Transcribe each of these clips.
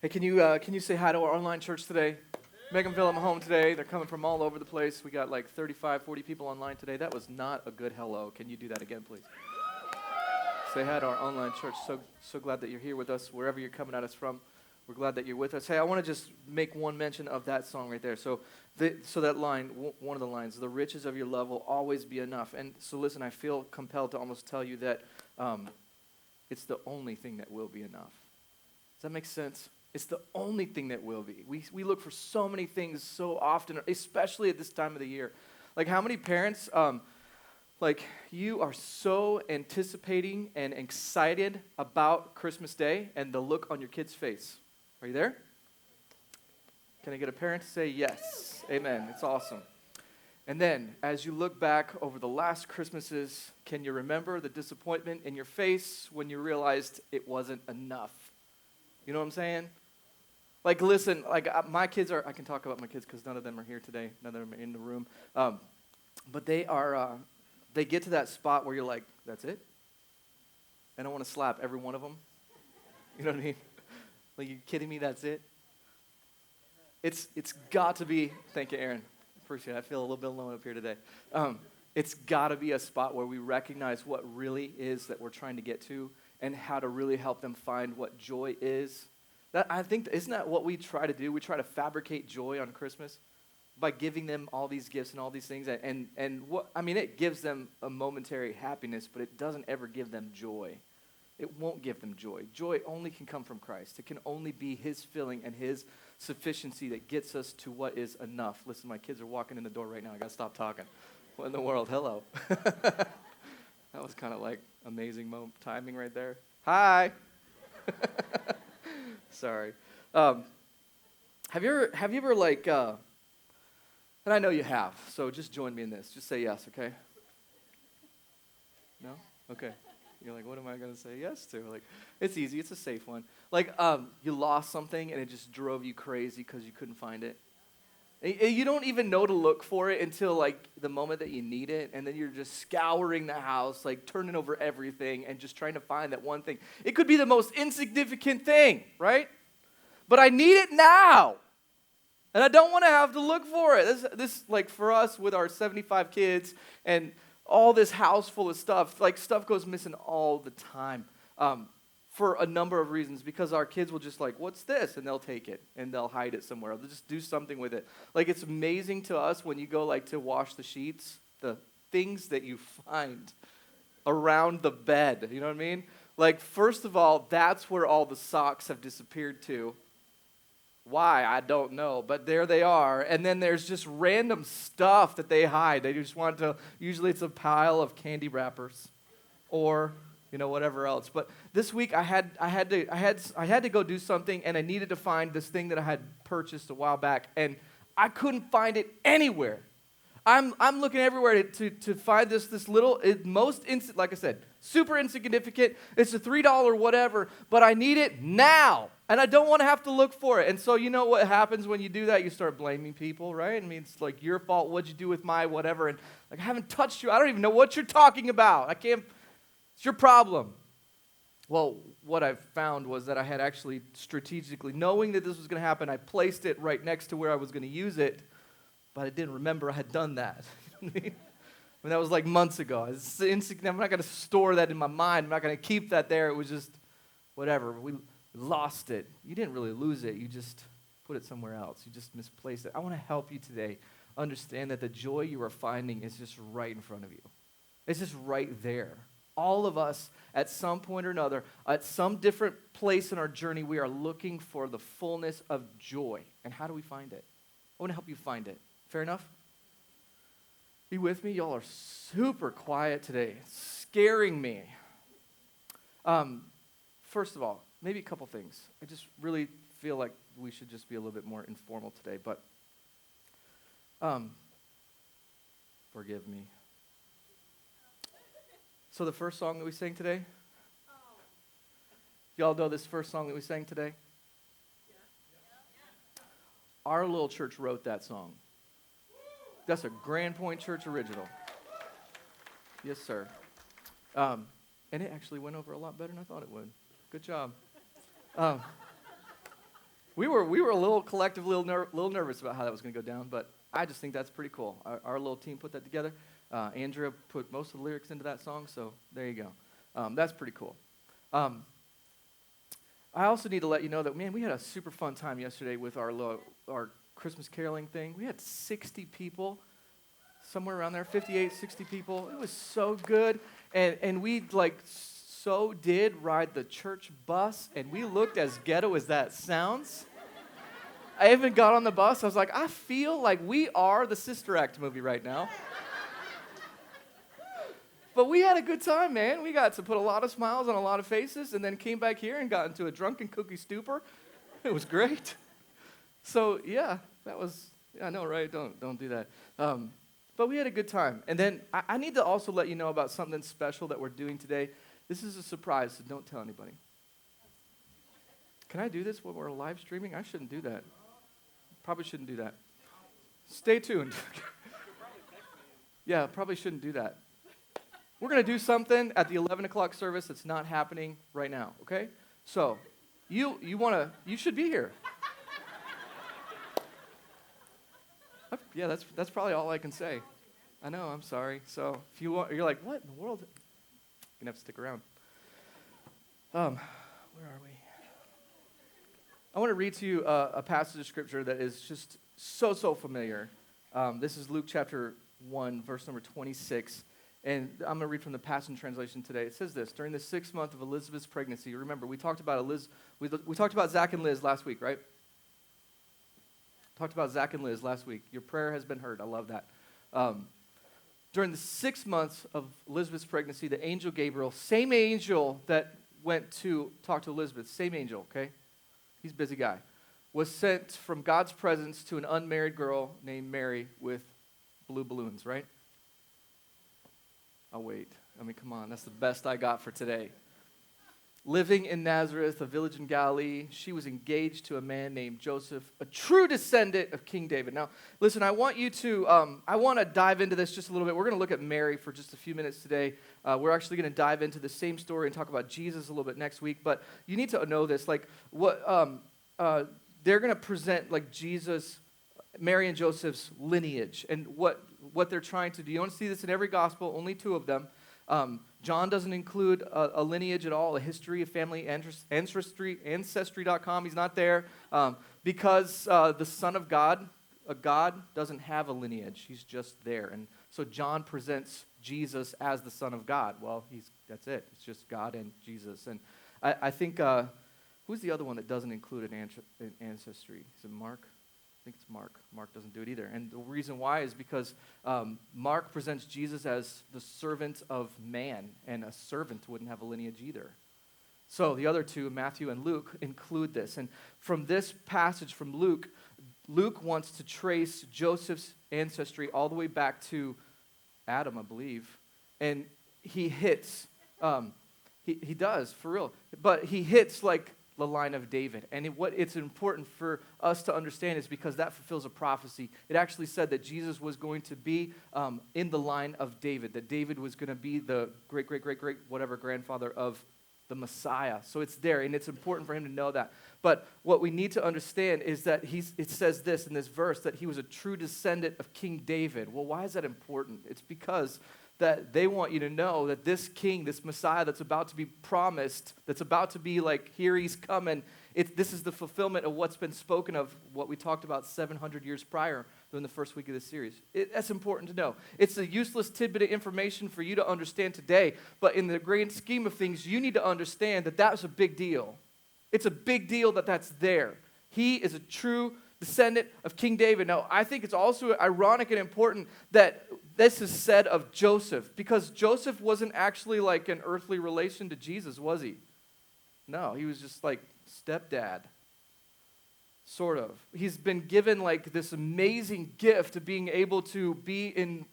Hey, can you say hi to our online church today? Make them feel at home today. They're coming from all over the place. We got like 35, 40 people online today. That was not a good hello. Can you do that again, please? Say hi to our online church. So glad that you're here with us, wherever you're coming at us from. We're glad that you're with us. Hey, I want to just make one mention of that song right there. So that line, one of the lines, the riches of your love will always be enough. And so listen, I feel compelled to almost tell you that it's the only thing that will be enough. Does that make sense? It's the only thing that will be. We look for so many things so often, especially at this time of the year. Like how many parents, like you are so anticipating and excited about Christmas Day and the look on your kid's face. Are you there? Can I get a parent to say yes? Amen. It's awesome. And then, as you look back over the last Christmases, can you remember the disappointment in your face when you realized it wasn't enough? You know what I'm saying? Like, listen, like my kids are, I can talk about my kids because none of them are here today. None of them are in the room. But they get to that spot where you're like, that's it? And I want to slap every one of them. You know what I mean? Like, you kidding me? That's it? It's got to be, thank you, Aaron. Appreciate it. I feel a little bit alone up here today. It's got to be a spot where we recognize what really is that we're trying to get to and how to really help them find what joy is. I think, isn't that what we try to do? We try to fabricate joy on Christmas by giving them all these gifts and all these things. And what I mean, it gives them a momentary happiness, but it doesn't ever give them joy. It won't give them joy. Joy only can come from Christ. It can only be his filling and his sufficiency that gets us to what is enough. Listen, my kids are walking in the door right now. I got to stop talking. What in the world? Hello. That was kind of like amazing timing right there. Hi. Sorry. Have you ever like, and I know you have, so just join me in this. Just say yes, okay? No? Okay. You're like, what am I going to say yes to? Like, it's easy. It's a safe one. Like, you lost something and it just drove you crazy because you couldn't find it. And you don't even know to look for it until, like, the moment that you need it, and then you're just scouring the house, like, turning over everything and just trying to find that one thing. It could be the most insignificant thing, right? But I need it now, and I don't want to have to look for it. This like, for us with our 75 kids and all this house full of stuff, like, stuff goes missing all the time. For a number of reasons, because our kids will just like, what's this? And they'll take it, and they'll hide it somewhere. They'll just do something with it. Like, it's amazing to us when you go, like, to wash the sheets, the things that you find around the bed. You know what I mean? Like, first of all, that's where all the socks have disappeared to. Why? I don't know, but there they are. And then there's just random stuff that they hide. They just want to, usually it's a pile of candy wrappers or whatever else. But this week I had to go do something, and I needed to find this thing that I had purchased a while back, and I couldn't find it anywhere. I'm looking everywhere to find this little, like I said, super insignificant. It's a $3 whatever, but I need it now, and I don't want to have to look for it. And so you know what happens when you do that? You start blaming people, right? I mean, it's like your fault. What'd you do with my whatever? And like, I haven't touched you. I don't even know what you're talking about. I can't. It's your problem. Well, what I found was that I had actually strategically, knowing that this was going to happen, I placed it right next to where I was going to use it, but I didn't remember I had done that. I mean, that was like months ago. I'm not going to store that in my mind. I'm not going to keep that there. It was just whatever. We lost it. You didn't really lose it. You just put it somewhere else. You just misplaced it. I want to help you today understand that the joy you are finding is just right in front of you. It's just right there. All of us, at some point or another, at some different place in our journey, we are looking for the fullness of joy. And how do we find it? I want to help you find it. Fair enough? Be with me? Y'all are super quiet today. It's scaring me. First of all, maybe a couple things. I just really feel like we should just be a little bit more informal today. But forgive me. So the first song that we sang today? Y'all know this first song that we sang today? Our little church wrote that song. That's a Grand Point Church original. Yes, sir. And it actually went over a lot better than I thought it would. Good job. we were a little collectively little nervous about how that was going to go down, but I just think that's pretty cool. Our little team put that together. Andrea put most of the lyrics into that song, so there you go. That's pretty cool. I also need to let you know that, man, we had a super fun time yesterday with our Christmas caroling thing. We had 60 people, somewhere around there, 58, 60 people. It was so good, and we so did ride the church bus, and we looked as ghetto as that sounds. I even got on the bus. I was like, I feel like we are the Sister Act movie right now. But we had a good time, man. We got to put a lot of smiles on a lot of faces, and then came back here and got into a drunken cookie stupor. It was great. So yeah, that was, I know, right? Don't do that. But we had a good time. And then I need to also let you know about something special that we're doing today. This is a surprise, so don't tell anybody. Can I do this when we're live streaming? I shouldn't do that. Probably shouldn't do that. Stay tuned. Yeah, probably shouldn't do that. We're going to do something at the 11 o'clock service that's not happening right now, okay? So, you should be here. Yeah, that's probably all I can say. I know, I'm sorry. So, if you want, you're like, what in the world? You're going to have to stick around. Where are we? I want to read to you a passage of scripture that is just so familiar. This is Luke chapter 1, verse number 26. And I'm going to read from the Passion Translation today. It says this: during the 6th month of Elizabeth's pregnancy, remember, we talked about we talked about Zach and Liz last week, right? Talked about Zach and Liz last week. Your prayer has been heard. I love that. During the 6 months of Elizabeth's pregnancy, the angel Gabriel, same angel that went to talk to Elizabeth, same angel, okay? He's a busy guy, was sent from God's presence to an unmarried girl named Mary with blue balloons, right? I'll wait. I mean, come on. That's the best I got for today. Living in Nazareth, a village in Galilee, she was engaged to a man named Joseph, a true descendant of King David. Now, listen, I want to dive into this just a little bit. We're going to look at Mary for just a few minutes today. We're actually going to dive into the same story and talk about Jesus a little bit next week. But you need to know this, they're going to present like Jesus, Mary and Joseph's lineage and what they're trying to do. You want to see this in every gospel, only 2 of them. John doesn't include a lineage at all, a history, a family, ancestry.com. He's not there because the Son of God, a God, doesn't have a lineage. He's just there. And so John presents Jesus as the Son of God. Well, that's it. It's just God and Jesus. And I think, who's the other one that doesn't include an ancestry? Is it Mark? I think it's Mark. Mark doesn't do it either. And the reason why is because Mark presents Jesus as the servant of man, and a servant wouldn't have a lineage either. So the other 2, Matthew and Luke, include this. And from this passage from Luke, Luke wants to trace Joseph's ancestry all the way back to Adam, I believe. And he hits, he does, for real. But he hits like the line of David. And what it's important for us to understand is because that fulfills a prophecy. It actually said that Jesus was going to be in the line of David, that David was going to be the great, whatever grandfather of the Messiah. So it's there, and it's important for him to know that. But what we need to understand is that it says this in this verse, that he was a true descendant of King David. Well, why is that important? It's because that they want you to know that this king, this Messiah that's about to be promised, that's about to be like, here he's coming, this is the fulfillment of what's been spoken of, what we talked about 700 years prior during the first week of this series. That's important to know. It's a useless tidbit of information for you to understand today, but in the grand scheme of things, you need to understand that that was a big deal. It's a big deal that that's there. He is a true descendant of King David. Now, I think it's also ironic and important that this is said of Joseph, because Joseph wasn't actually like an earthly relation to Jesus, was he? No, he was just like stepdad, sort of. He's been given like this amazing gift of being able to be in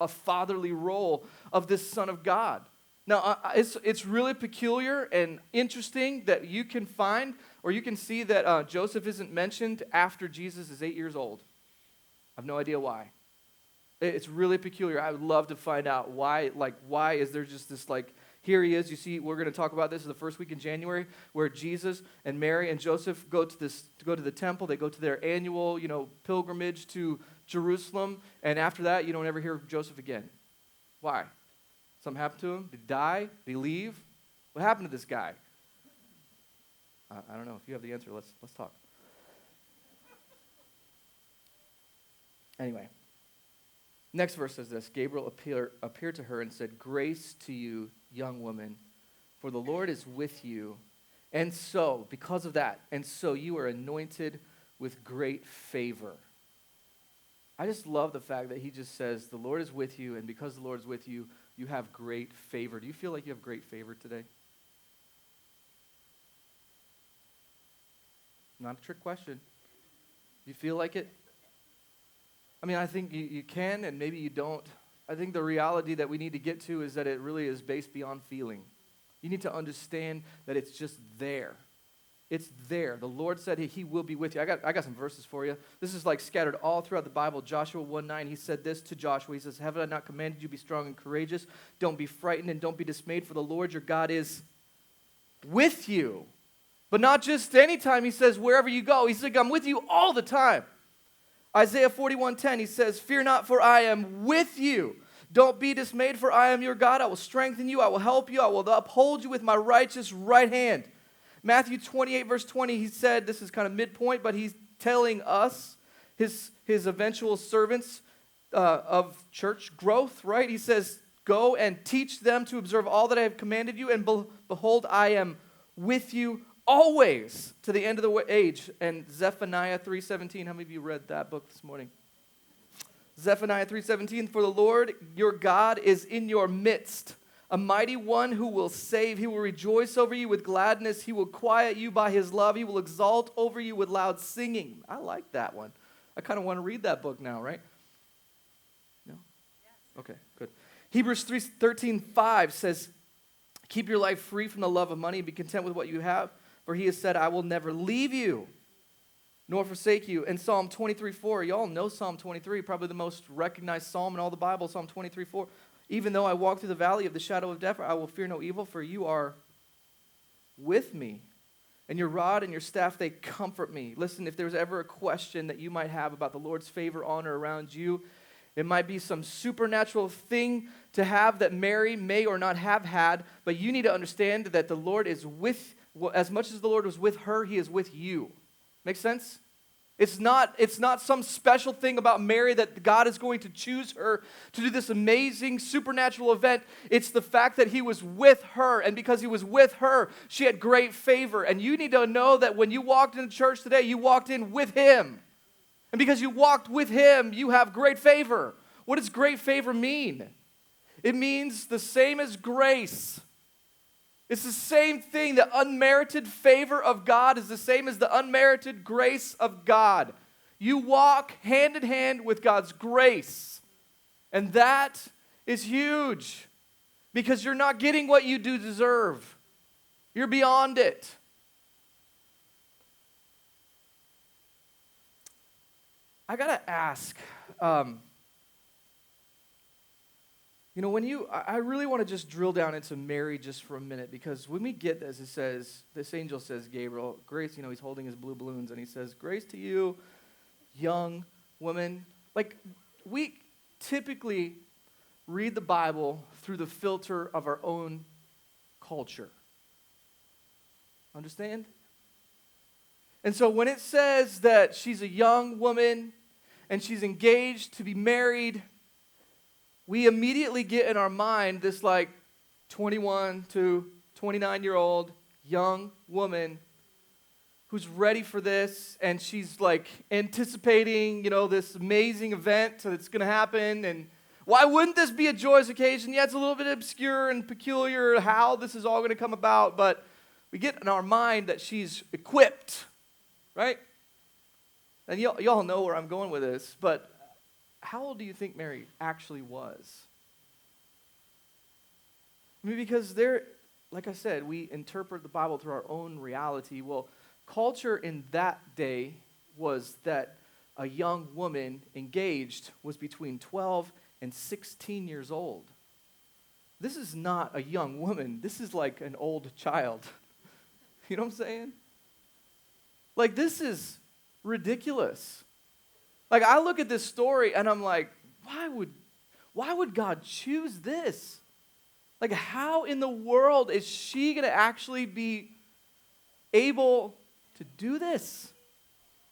a fatherly role of this Son of God. Now, it's really peculiar and interesting that you can find, or you can see that Joseph isn't mentioned after Jesus is 8 years old. I have no idea why. It's really peculiar. I would love to find out why is there just this like Here he is. You see, we're going to talk about this in the first week in January, where Jesus and Mary and Joseph go to the temple. They go to their annual, pilgrimage to Jerusalem. And after that, you don't ever hear of Joseph again. Why? Something happened to him? Did he die? Did he leave? What happened to this guy? I don't know. If you have the answer, let's talk. Anyway, next verse says this. Gabriel appeared to her and said, "Grace to you, young woman, for the Lord is with you. And so, because of that, you are anointed with great favor." I just love the fact that he just says, the Lord is with you, and because the Lord is with you, you have great favor. Do you feel like you have great favor today? Not a trick question. Do you feel like it? I mean, I think you can, and maybe you don't. I think the reality that we need to get to is that it really is based beyond feeling. You need to understand that it's just there. It's there. The Lord said he will be with you. I got some verses for you. This is like scattered all throughout the Bible. Joshua 1:9, he said this to Joshua. He says, "Have I not commanded you be strong and courageous? Don't be frightened and don't be dismayed, for the Lord your God is with you." But not just anytime. He says, wherever you go. He's like, I'm with you all the time. Isaiah 41:10, he says, "Fear not, for I am with you. Don't be dismayed, for I am your God. I will strengthen you. I will help you. I will uphold you with my righteous right hand." Matthew 28:20, he said, this is kind of midpoint, but he's telling us, his eventual servants of church growth, right? He says, "Go and teach them to observe all that I have commanded you, and behold, I am with you always to the end of the age." And Zephaniah 3:17, how many of you read that book this morning? Zephaniah 3:17, "For the Lord your God is in your midst, a mighty one who will save. He will rejoice over you with gladness. He will quiet you by his love. He will exalt over you with loud singing." I like that one. I kind of want to read that book now, right? No? Yes. Okay, good. Hebrews 13:5 says, "Keep your life free from the love of money and be content with what you have. For he has said, I will never leave you, nor forsake you." And Psalm 23:4, y'all know Psalm 23, probably the most recognized psalm in all the Bible, Psalm 23:4. "Even though I walk through the valley of the shadow of death, I will fear no evil, for you are with me. And your rod and your staff, they comfort me." Listen, if there's ever a question that you might have about the Lord's favor on or around you, it might be some supernatural thing to have that Mary may or not have had, but you need to understand that the Lord is with, as much as the Lord was with her, he is with you. Make sense? It's not some special thing about Mary that God is going to choose her to do this amazing supernatural event. It's the fact that he was with her, and because he was with her, she had great favor. And you need to know that when you walked into church today, you walked in with him. And because you walked with him, you have great favor. What does great favor mean? It means the same as grace. It's the same thing. The unmerited favor of God is the same as the unmerited grace of God. You walk hand in hand with God's grace. And that is huge. Because you're not getting what you do deserve. You're beyond it. I gotta ask, I really want to just drill down into Mary just for a minute, because when we get this, it says, this angel says, Gabriel, grace, he's holding his blue balloons, and he says, "Grace to you, young woman." Like, we typically read the Bible through the filter of our own culture. Understand? And so when it says that she's a young woman and she's engaged to be married, we immediately get in our mind this 21 to 29-year-old young woman who's ready for this, and she's anticipating, this amazing event that's going to happen. And why wouldn't this be a joyous occasion? Yeah, it's a little bit obscure and peculiar how this is all going to come about, but we get in our mind that she's equipped, right? And y'all know where I'm going with this, but how old do you think Mary actually was? I mean, because like I said, we interpret the Bible through our own reality. Well, culture in that day was that a young woman engaged was between 12 and 16 years old. this is not a young woman. This is like an old child. You know what I'm saying? Like, this is ridiculous. Like, I look at this story and I'm like, why would God choose this? Like, how in the world is she going to actually be able to do this?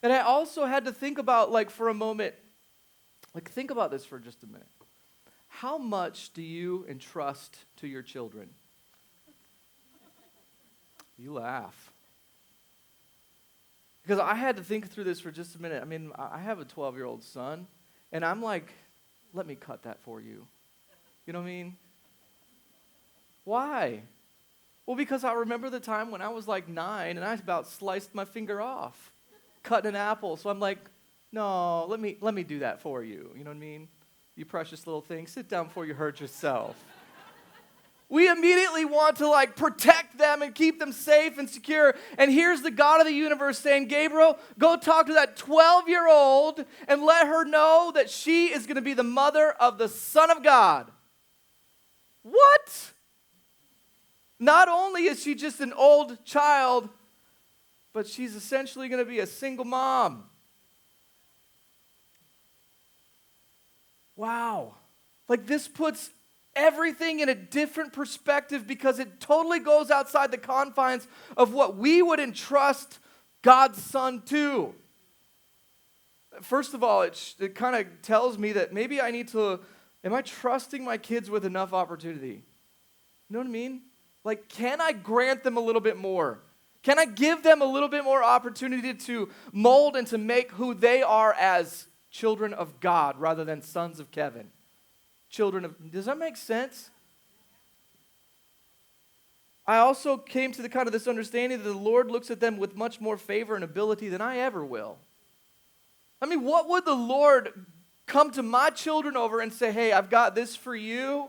And I also had to think about, like, for a moment, like, think about this for just a minute. How much do you entrust to your children? You laugh. Because I had to think through this for just a minute. I mean, I have a 12-year-old son, and I'm like, let me cut that for you. You know what I mean? Why? Well, because I remember the time when I was like 9, and I about sliced my finger off, cutting an apple. So I'm like, no, let me do that for you. You know what I mean? You precious little thing, sit down before you hurt yourself. We immediately want to like protect them and keep them safe and secure. And here's the God of the universe saying, Gabriel, go talk to that 12-year-old and let her know that she is going to be the mother of the Son of God. What? Not only is she just an old child, but she's essentially going to be a single mom. Wow. Like, this puts everything in a different perspective because it totally goes outside the confines of what we would entrust God's Son to. First of all, it kind of tells me that maybe am I trusting my kids with enough opportunity? You know what I mean? Like, can I grant them a little bit more? Can I give them a little bit more opportunity to mold and to make who they are as children of God rather than sons of Kevin? Does that make sense? I also came to the kind of this understanding that the Lord looks at them with much more favor and ability than I ever will. I mean, what would the Lord come to my children over and say, hey, I've got this for you?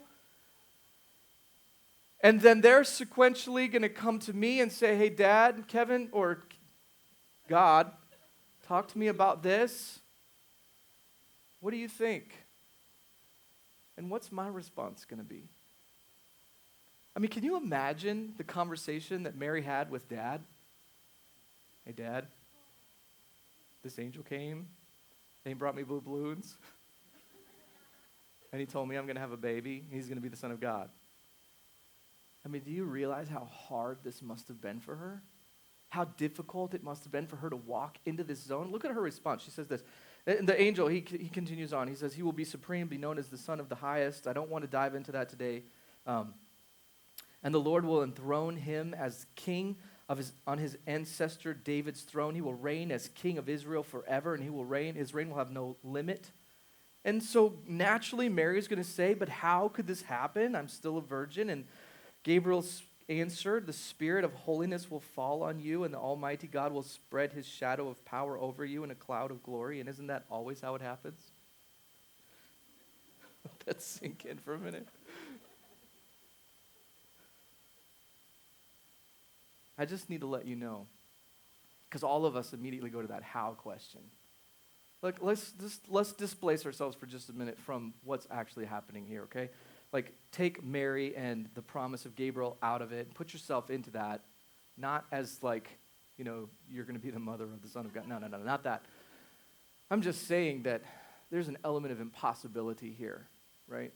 And then they're sequentially going to come to me and say, hey, Dad, Kevin, or God, talk to me about this. What do you think? And what's my response going to be? I mean, can you imagine the conversation that Mary had with Dad? Hey, Dad, this angel came, and he brought me blue balloons, and he told me I'm going to have a baby, and he's going to be the Son of God. I mean, do you realize how hard this must have been for her? How difficult it must have been for her to walk into this zone? Look at her response. She says this. The angel, he continues on. He says, he will be supreme, be known as the Son of the Highest. I don't want to dive into that today. And the Lord will enthrone him as king on his ancestor David's throne. He will reign as king of Israel forever, and his reign will have no limit. And so naturally, Mary is going to say, but how could this happen? I'm still a virgin. And Gabriel answered, the Spirit of holiness will fall on you, and the Almighty God will spread his shadow of power over you in a cloud of glory. And isn't that always how it happens? Let that sink in for a minute. I just need to let you know, because all of us immediately go to that how question. Like, let's displace ourselves for just a minute from what's actually happening here, okay? Like, take Mary and the promise of Gabriel out of it and put yourself into that, not as like, you know, you're going to be the mother of the Son of God. No, not that. I'm just saying that there's an element of impossibility here, right?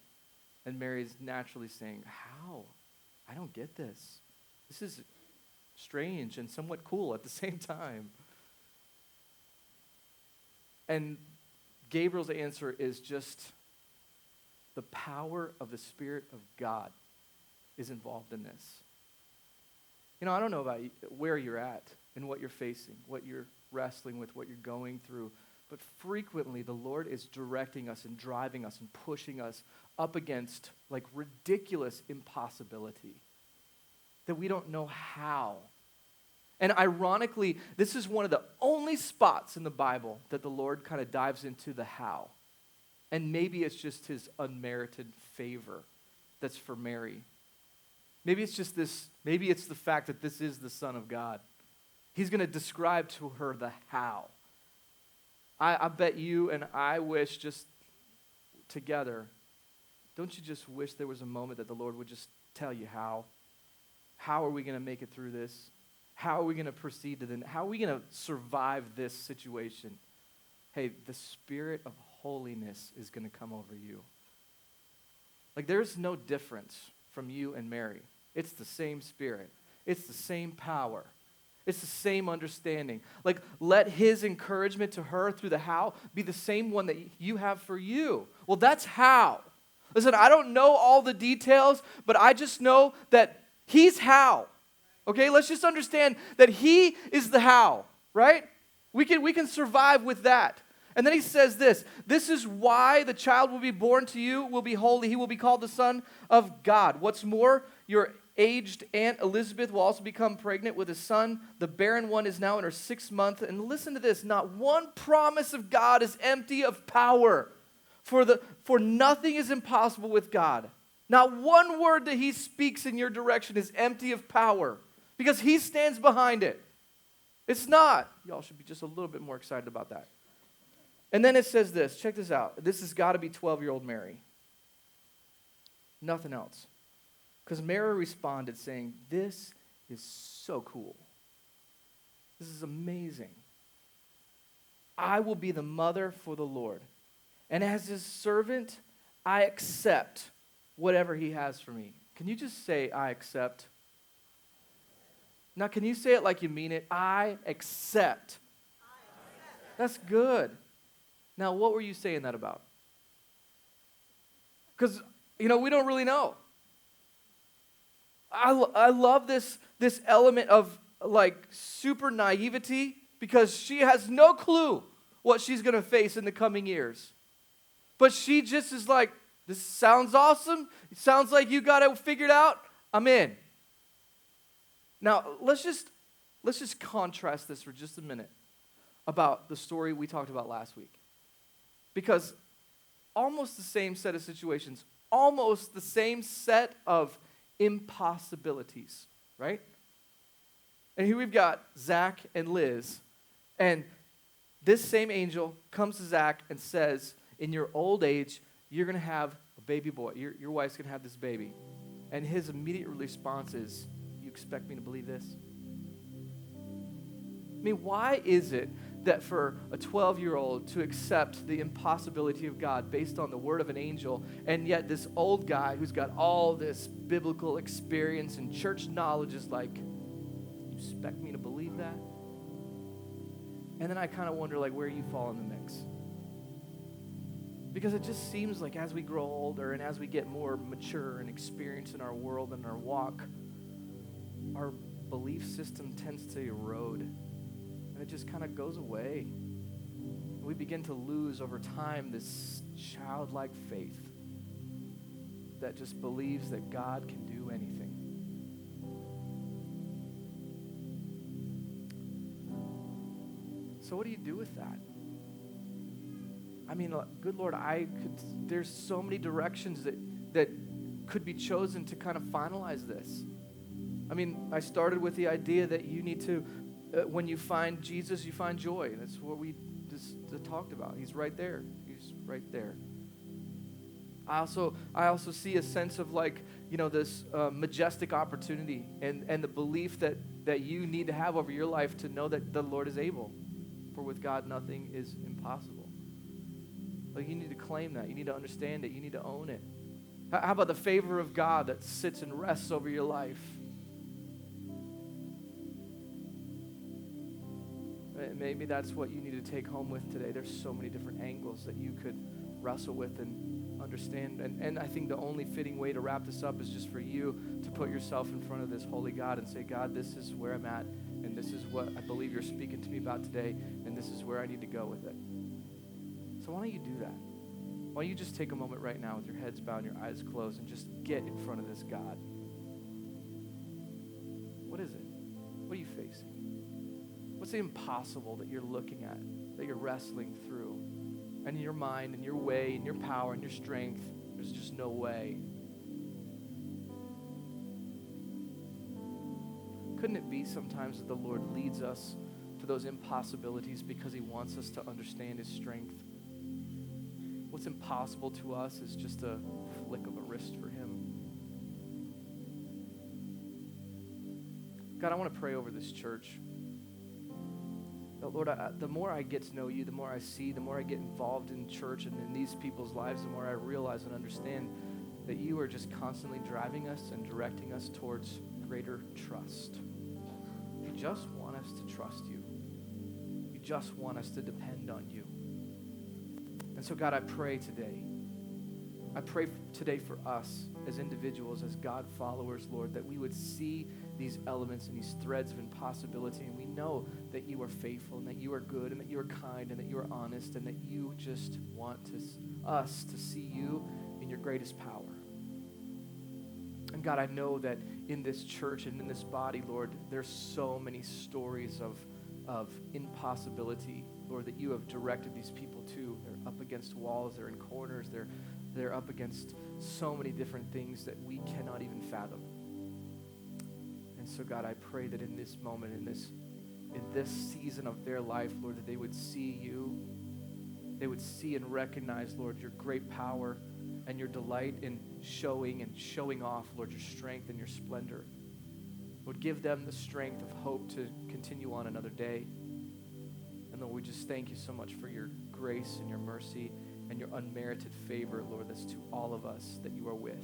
And Mary's naturally saying, how? I don't get this. This is strange and somewhat cool at the same time. And Gabriel's answer is just, the power of the Spirit of God is involved in this. You know, I don't know about where you're at and what you're facing, what you're wrestling with, what you're going through, but frequently the Lord is directing us and driving us and pushing us up against like ridiculous impossibility that we don't know how. And ironically, this is one of the only spots in the Bible that the Lord kind of dives into the how. And maybe it's just his unmerited favor that's for Mary. Maybe it's just this, maybe it's the fact that this is the Son of God. He's going to describe to her the how. I bet you and I wish just together don't you just wish there was a moment that the Lord would just tell you how? How are we going to make it through this? How are we going to proceed to the, how are we going to survive this situation? Hey, the Spirit of holiness is going to come over you. Like, there's no difference from you and Mary. It's the same Spirit. It's the same power. It's the same understanding. Like, let his encouragement to her through the how be the same one that you have for you. Well, that's how. Listen, I don't know all the details, but I just know that he's how. Okay, let's just understand that he is the how, right? We can survive with that. And then he says this is why the child will be born to you, will be holy. He will be called the Son of God. What's more, your aged Aunt Elizabeth will also become pregnant with a son. The barren one is now in her 6th month. And listen to this, not one promise of God is empty of power. For nothing is impossible with God. Not one word that he speaks in your direction is empty of power, because he stands behind it. It's not. Y'all should be just a little bit more excited about that. And then it says this. Check this out. This has got to be 12-year-old Mary. Nothing else. Because Mary responded saying, this is so cool. This is amazing. I will be the mother for the Lord. And as his servant, I accept whatever he has for me. Can you just say, I accept? Now, can you say it like you mean it? I accept. That's good. Now, what were you saying that about? Because, we don't really know. I love this element of, like, super naivety, because she has no clue what she's going to face in the coming years. But she just is like, this sounds awesome. It sounds like you got it figured out. I'm in. Now, let's just contrast this for just a minute about the story we talked about last week. Because almost the same set of situations, almost the same set of impossibilities, right? And here we've got Zach and Liz, and this same angel comes to Zach and says, in your old age, you're going to have a baby boy. Your wife's going to have this baby. And his immediate response is, you expect me to believe this? I mean, why is it that for a 12-year-old to accept the impossibility of God based on the word of an angel, and yet this old guy who's got all this biblical experience and church knowledge is like, you expect me to believe that? And then I kind of wonder, like, where you fall in the mix. Because it just seems like as we grow older and as we get more mature and experienced in our world and our walk, our belief system tends to erode. And it just kind of goes away. We begin to lose over time this childlike faith that just believes that God can do anything. So what do you do with that? I mean, good Lord, there's so many directions that could be chosen to kind of finalize this. I mean, I started with the idea that you need to, when you find Jesus, you find joy. That's what we just talked about. He's right there. He's right there. I also see a sense of, like, this majestic opportunity and the belief that you need to have over your life to know that the Lord is able. For with God, nothing is impossible. Like, you need to claim that. You need to understand it. You need to own it. How about the favor of God that sits and rests over your life? Maybe that's what you need to take home with today. There's so many different angles that you could wrestle with and understand. And I think the only fitting way to wrap this up is just for you to put yourself in front of this holy God and say, God, this is where I'm at, and this is what I believe you're speaking to me about today, and this is where I need to go with it. So why don't you do that? Why don't you just take a moment right now with your heads bowed and your eyes closed and just get in front of this God? What is it? What are you facing? What's the impossible that you're looking at, that you're wrestling through? And in your mind and your way and your power and your strength, there's just no way. Couldn't it be sometimes that the Lord leads us to those impossibilities because he wants us to understand his strength? what's impossible to us is just a flick of a wrist for him. God, I want to pray over this church. Lord, the more I get to know you, the more I see, the more I get involved in church and in these people's lives, the more I realize and understand that you are just constantly driving us and directing us towards greater trust. You just want us to trust you. You just want us to depend on you. And so, God, I pray today. I pray today for us as individuals, as God followers, Lord, that we would see these elements and these threads of impossibility, and we know that you are faithful and that you are good and that you are kind and that you are honest and that you just want us to see you in your greatest power. And God, I know that in this church and in this body, Lord, there's so many stories of impossibility, Lord, that you have directed these people to. They're up against walls, they're in corners, they're up against so many different things that we cannot even fathom. And so, God, I pray that in this moment, in this season of their life, Lord, that they would see you. They would see and recognize, Lord, your great power and your delight in showing off, Lord, your strength and your splendor. Lord, give them the strength of hope to continue on another day. And Lord, we just thank you so much for your grace and your mercy and your unmerited favor, Lord, that's to all of us that you are with.